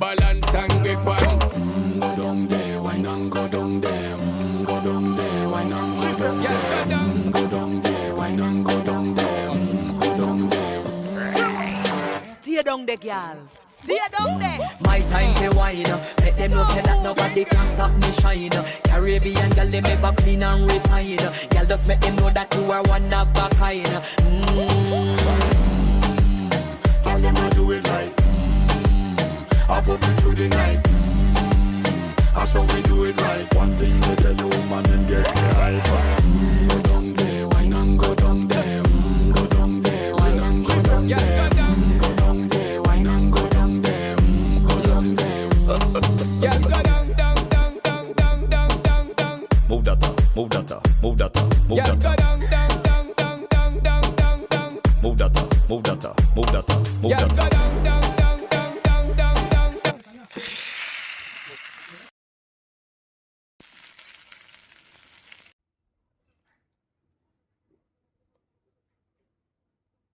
balance and grip on. Go down there, wine and go down there. Go down there, wine and go down there. Go down there, wine and go down there. Go down there. Stay down there, girl. Stay down there. My time to wine. Let them know say that nobody can stop me shine. Caribbean girl, they ever clean and refine. Girl, just make them know that you are one of a kind. Girl, them a do it right. I pop it through the night. That's how we do it right. One thing to tell you, woman, and get the hype. Go down there, wine and go down there. Go down there, wine and go down there. Go down there, wine and go down there. Go down there. Yeah, go down, down, down, down, down, down, down, down. Move that up, move that up, move that up, move Yeah, that go up. down, down, down, down, down, down, down, down. Move that up, move that up, move that up, move Yeah, that go up. down, down, down, down, down, down, down.